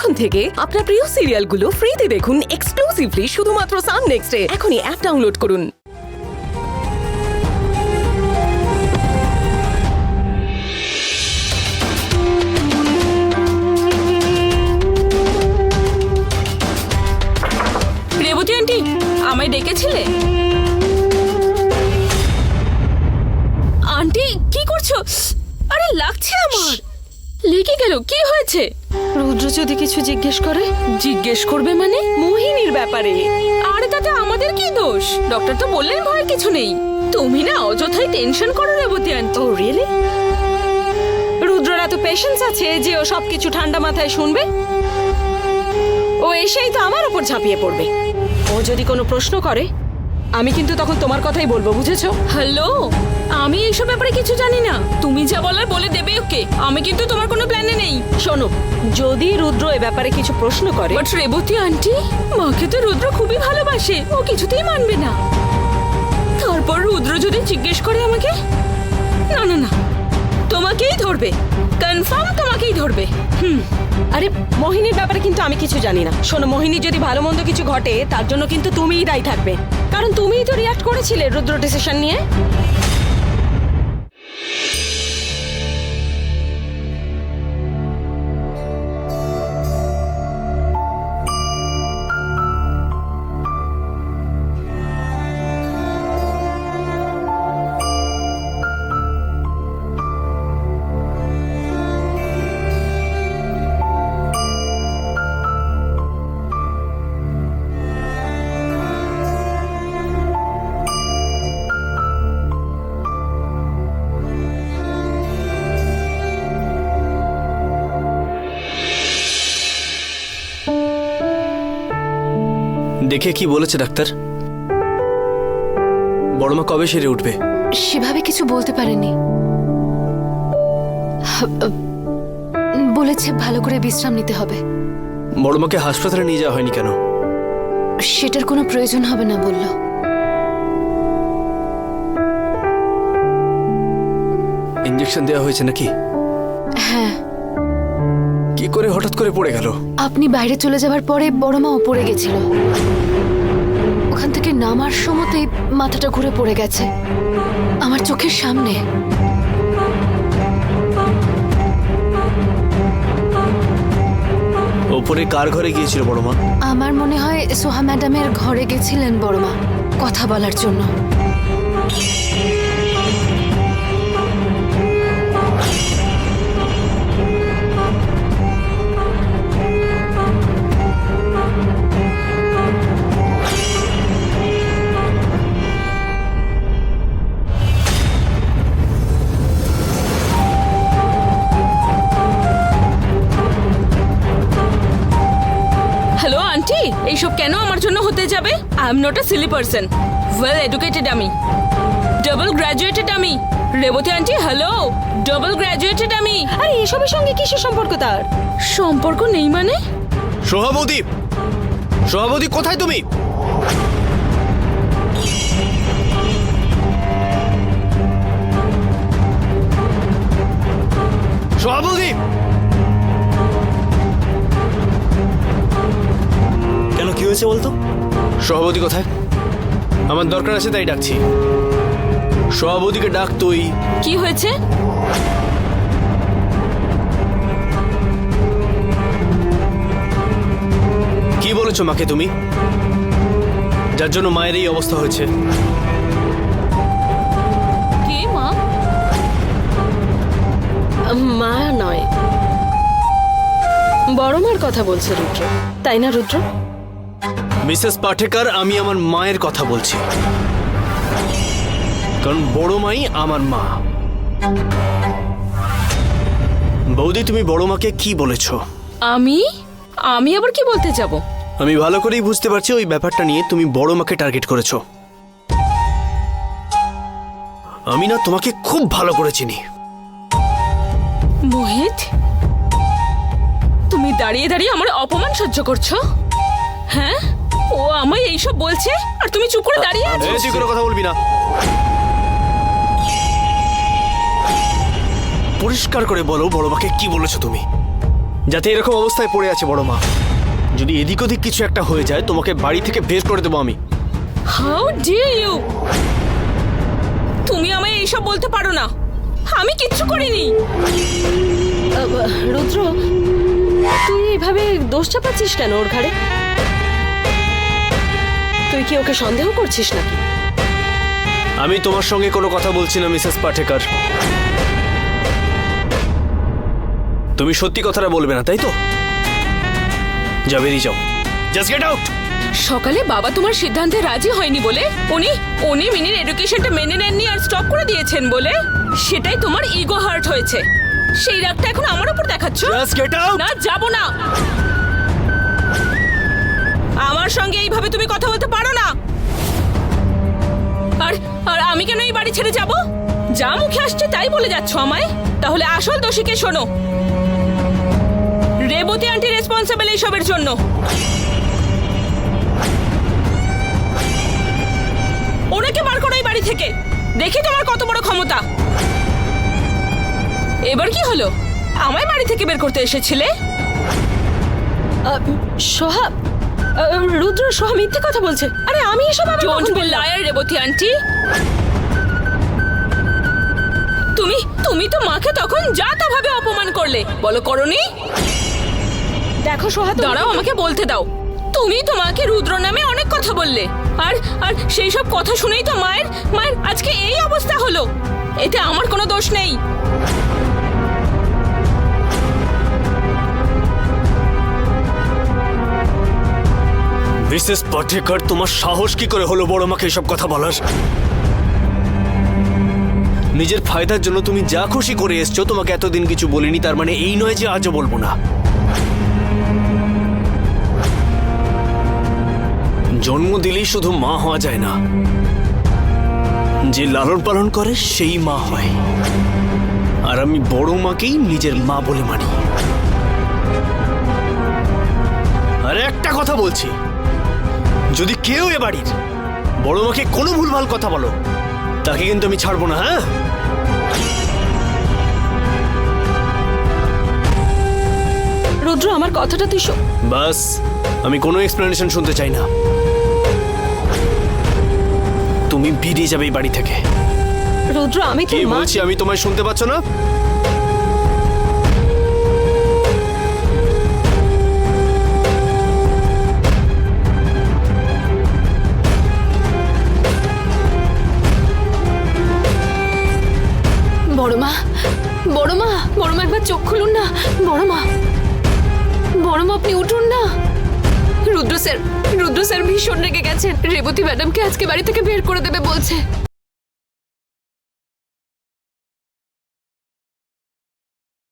এখন থেকে আপনার প্রিয় সিরিয়ালগুলো ফ্রিতে দেখুন এক্সক্লুসিভলি শুধুমাত্র সান নেক্সটে। এখনই অ্যাপ ডাউনলোড করুন। রেবতী আন্টি, আমায় ডেকেছিলে? আন্টি কি করছো? আরে লাগছে আমার। লেগে গেল, কি হয়েছে? রুদ্র যদি কিছু জিজ্ঞেস করে? জিজ্ঞেস করবে মানে? মোহিনীর ব্যাপারে। আরে তাতে আমাদের কি দোষ? ডক্টর তো বললেন ভয়ের কিছু নেই। তুমি না অযথাই টেনশন করো রেবতী আন্টি। ও রিয়েলি? রুদ্রর এত পেশেন্স আছে যে ও সবকিছু ঠান্ডা মাথায় শুনবে? ও এসেই তো আমার উপর ঝাঁপিয়ে পড়বে। ও যদি কোনো প্রশ্ন করে আমি কিন্তু তখন তোমার কথাই বলবো, বুঝেছো? হ্যালো, আমি এইসব ব্যাপারে কিছু জানি না। তুমি যা বলার বলে দেবে ওকে। আমি কিন্তু তোমার কোনো প্ল্যানে নেই। শোনো, যদি রুদ্র এ ব্যাপারে কিছু প্রশ্ন করে। বাট রেবতী আন্টি, মাকে তো রুদ্র খুবই ভালোবাসে, ও কিছুতেই মানবে না। তারপর রুদ্র যদি জিজ্ঞেস করে আমাকে, না না না, তোমাকেই ধরবে, কনফার্ম তোমাকেই ধরবে। আরে মোহিনীর ব্যাপারে কিন্তু আমি কিছু জানি না। শোনো, মোহিনী যদি ভালো মন্দ কিছু ঘটে তার জন্য কিন্তু তুমিই দায়ী থাকবে, কারণ তুমিই তো রিয়াক্ট করেছিলে রুদ্র ডিসিশন নিয়ে। দেখে কি বলেছে ডাক্তার? বড়মা কবে সেরে উঠবে? সেভাবে কিছু বলতে পারেনি। বলেছে ভালো করে বিশ্রাম নিতে হবে। বড়মাকে হাসপাতালে নিয়ে যাওয়া হয়নি কেন? সেটার কোনো প্রয়োজন হবে না বলল। ইঞ্জেকশন দেওয়া হয়েছে নাকি? হ্যাঁ। কি করে হঠাৎ করে পড়ে গেল? আপনি বাইরে চলে যাবার পরে বড় মা পড়ে গেছিল। ওখান থেকে নামার সময়তেই মাথাটা ঘুরে পড়ে গেছে আমার চোখের সামনে। ওপরে কার ঘরে গিয়েছিল বড়মা? আমার মনে হয় সোহা ম্যাডামের ঘরে গেছিলেন বড় মা কথা বলার জন্য। হ্যালো আন্টি, এইসব কেন আমার জন্য হতে যাবে? I am not a silly person, well educated আমি, ডাবল গ্রাজুয়েটেড আমি। Revati aunty hello, double graduated আমি। আরে এসবের সঙ্গে কিসের সম্পর্ক তার? সম্পর্ক নেই মানে? সোহাবতী, সোহাবতী কোথায় তুমি? সোহাবতী! কেন, কি হয়েছে বলতো? সোহাবতী কোথায়? আমার দরকার আছে তাই ডাকছি। সোহাবতীকে ডাক তুই। কি হয়েছে? কি বলেছো মাকে তুমি, যার জন্য মায়ের এই অবস্থা হয়েছে? কি মা? মা নয়, বড় মার কথা বলছে রুদ্র, তাই না রুদ্র? মিসেস পাঠেকার, আমি আমার মায়ের কথা বলছি, কারণ বড় মাই আমার মা। বৌদি, তুমি বড় মাকে কি বলেছো? আমি আমি আবার কি বলতে যাব? আমি ভালো করেই বুঝতে পারছি ওই ব্যাপারটা নিয়ে তুমি বড় মাকে টার্গেট করেছো। আমি না তোমাকে খুব ভালো করে চিনি। মোহিত, তুমি দাঁড়িয়ে দাঁড়িয়ে আমার অপমান সহ্য করছো? হ্যাঁ, ও আমায় এইসব বলছে আর তুমি চুপ করে দাঁড়িয়ে আছো। তুই কোনো কথা বলবি না। পরিষ্কার করে বলো বড় মাকে কি বলেছো তুমি? যাতে এরকম অবস্থায় পড়ে আছে বড় মা। যদি এদিক ওদিক কিছু একটা হয়ে যায় তোমাকে বাড়ি থেকে বের করে দেবো আমি। How dare you! তুমি আমায় এইসব বলতে পারো না, আমি কিচ্ছু করিনি। রুদ্র, তুই এইভাবে দোষ চাপাচ্ছিস কেন ওর ঘাড়ে? তুই কি ওকে সন্দেহ করছিস নাকি? আমি তোমার সঙ্গে কোনো কথা বলছি না মিসেস পাটেকর। তুমি সত্যি কথাটা বলবে না, তাই তো? যাও, বেরিয়ে যাও। Just get out. সকালে বাবা তোমার সিদ্ধান্তে রাজি হয়নি বলে উনি মিনির এডুকেশনটা মেনে নেননি আর স্টপ করে দিয়েছেন বলে সেটাই তোমার ইগো হার্ট হয়েছে। সেই রাগটা এখন আমার উপর দেখাচ্ছ। Just get out. না, যাবো না। আমার সঙ্গে এইভাবে তুমি কথা বলতে পারো না। আর আর আমি কেন এই বাড়ি ছেড়ে যাব? যা মুখে আসছে তাই বলে যাচ্ছ আমায়। তাহলে আসল দোষীকে শোনো। রেবতী আন্টি রেসপন্সিবল এইসবের জন্য। ওনাকে বার করো এই বাড়ি থেকে। দেখি তোমার কত বড় ক্ষমতা। এবার কি হলো? আমায় বাড়ি থেকে বের করতে এসেছিলে? সোহা, রুদ্র, সোহা মিথ্যে কথা বলছে। আরে আমি এসব আবার ডোন্ট কখন বি বললাম? Liar Revati aunty. তুমি তো মাকে তখন যা তা ভাবে অপমান করলে, বলো করনি? দেখো সোহা, দাঁড়াও, আমাকে বলতে দাও। তুমি তো মাকে রুদ্র নামে অনেক কথা বললে, আর আর সেই সব কথা শুনেই তো মায়ের আজকে এই অবস্থা হলো। এতে আমার কোনো দোষ নেই। মিসেস পাটেকর, তোমার সাহস কি করে হলো বড় মাকে এসব কথা বলার? নিজের ফায়দার জন্য তুমি যা খুশি করে এসছো। তোমাকে এতদিন কিছু বলিনি, তার মানে এই নয় যে আজও বলবো না। জন্ম দিলেই শুধু মা হওয়া যায় না, যে লালন পালন করে সেই মা হয়। আর আমি বড় মাকেই নিজের মা বলে মানি। আর একটা কথা বলছি, যদি কেউ এ বাড়ির বড় মাকে কোনো ভুলভাল কথা বলো, তাকে কিন্তু আমি ছাড়বো না। হ্যাঁ, রুদ্র, আমার কথাটা তুই বাস, আমি কোনো এক্সপ্লেনেশন শুনতে চাই না। তুমি বেরিয়ে যাবে এই বাড়ি থেকে। রুদ্র, আমি কি তোর মা। বলছি আমি তোমায় শুনতে পাচ্ছ না? বড় মা, বড় মা, বড় মা, একবার চোখ খুলুন না। বড় মা, বড় মা, আপনি উঠুন না। রুদ্র স্যার ভীষণ রেগে গেছেন। রেবতী ম্যাডামকে আজকে বাড়ি থেকে বের করে দেবে বলছে।